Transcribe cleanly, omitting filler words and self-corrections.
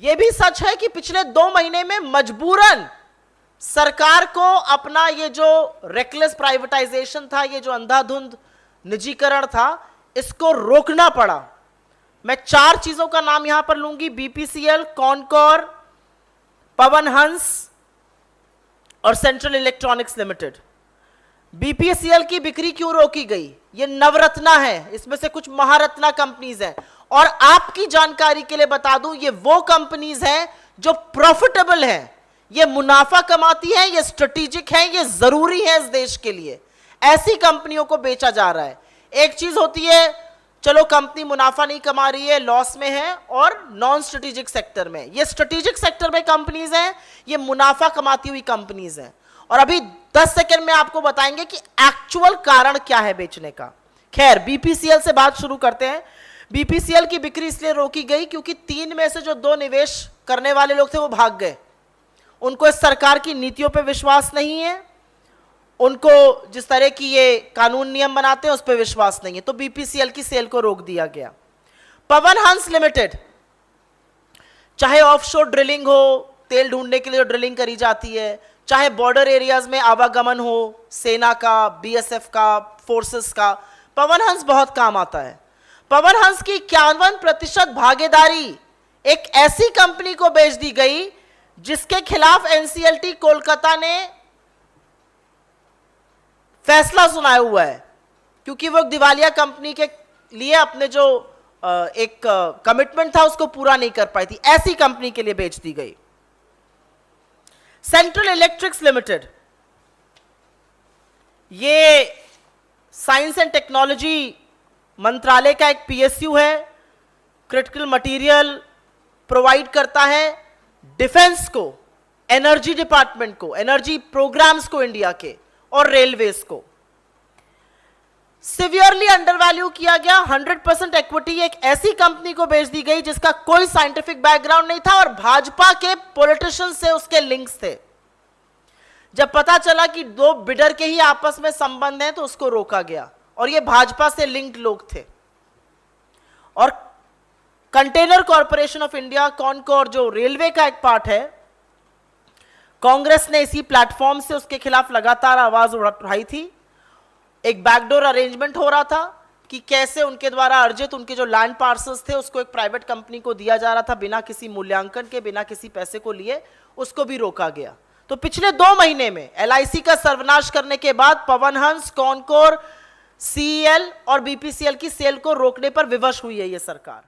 यह भी सच है कि पिछले 2 महीने में मजबूरन सरकार को अपना ये जो रेकलेस प्राइवेटाइजेशन था, ये जो अंधाधुंध निजीकरण था, इसको रोकना पड़ा। मैं 4 चीजों का नाम यहां पर लूंगी, बीपीसीएल, कॉनकोर, पवन हंस और सेंट्रल इलेक्ट्रॉनिक्स लिमिटेड। बीपीसीएल की बिक्री क्यों रोकी गई? ये नवरत्ना है, इसमें से कुछ महारत्ना कंपनीज हैं। और आपकी जानकारी के लिए बता दूं, ये वो कंपनीज हैं जो प्रॉफिटेबल हैं, ये मुनाफा कमाती हैं, ये स्ट्रेटेजिक हैं, ये जरूरी है इस देश के लिए। ऐसी कंपनियों को बेचा जा रहा है। एक चीज होती है, चलो कंपनी मुनाफा नहीं कमा रही है, लॉस में है, और नॉन स्ट्रेटेजिक सेक्टर में। ये स्ट्रेटेजिक सेक्टर में कंपनीज हैं, ये मुनाफा कमाती हुई कंपनीज हैं। और अभी 10 सेकंड में आपको बताएंगे कि एक्चुअल कारण क्या है बेचने का। खैर, बीपीसीएल से बात शुरू करते हैं। बीपीसीएल की बिक्री इसलिए रोकी गई क्योंकि 3 में से जो 2 निवेश करने वाले लोग थे वो भाग गए। उनको इस सरकार की नीतियों पे विश्वास नहीं है, उनको जिस तरह की ये कानून नियम बनाते हैं उस पर विश्वास नहीं है, तो बीपीसीएल की सेल को रोक दिया गया। पवन हंस लिमिटेड, चाहे ऑफशोर ड्रिलिंग हो, तेल ढूंढने के लिए ड्रिलिंग करी जाती है, चाहे बॉर्डर एरियाज में आवागमन हो, सेना का, बीएसएफ का, फोर्सेस का, पवन हंस बहुत काम आता है। पवन हंस की 51% भागीदारी एक ऐसी कंपनी को बेच दी गई जिसके खिलाफ एनसीएलटी कोलकाता ने फैसला सुनाया हुआ है, क्योंकि वो दिवालिया कंपनी के लिए अपने जो एक कमिटमेंट था उसको पूरा नहीं कर पाई थी। ऐसी कंपनी के लिए बेच दी गई। सेंट्रल इलेक्ट्रिक्स लिमिटेड, ये साइंस एंड टेक्नोलॉजी मंत्रालय का एक पीएसयू है, क्रिटिकल मटेरियल प्रोवाइड करता है डिफेंस को, एनर्जी डिपार्टमेंट को, एनर्जी प्रोग्राम्स को इंडिया के, और रेलवेज को। सिवियरली अंडरवैल्यू किया गया। 100% इक्विटी एक ऐसी कंपनी को बेच दी गई जिसका कोई साइंटिफिक बैकग्राउंड नहीं था और भाजपा के पॉलिटिशियन से उसके लिंक्स थे। जब पता चला कि 2 बिडर के ही आपस में संबंध हैं तो उसको रोका गया, और ये भाजपा से लिंक्ड लोग थे। और container corporation of India, Concor, जो रेलवे का एक पार्ट है, कांग्रेस ने इसी प्लेटफॉर्म से उसके खिलाफ लगातार आवाज उठाई थी। एक बैकडोर अरेंजमेंट हो रहा था कि कैसे उनके द्वारा अर्जित उनके जो लैंड पार्सल्स थे उसको एक प्राइवेट कंपनी को दिया जा रहा था, बिना किसी मूल्यांकन के, बिना किसी पैसे को लिए, उसको भी रोका गया। तो पिछले 2 महीने में एलआईसी का सर्वनाश करने के बाद पवन हंस, कॉनकोर, सीईएल और बीपीसीएल की सेल को रोकने पर विवश हुई है ये सरकार।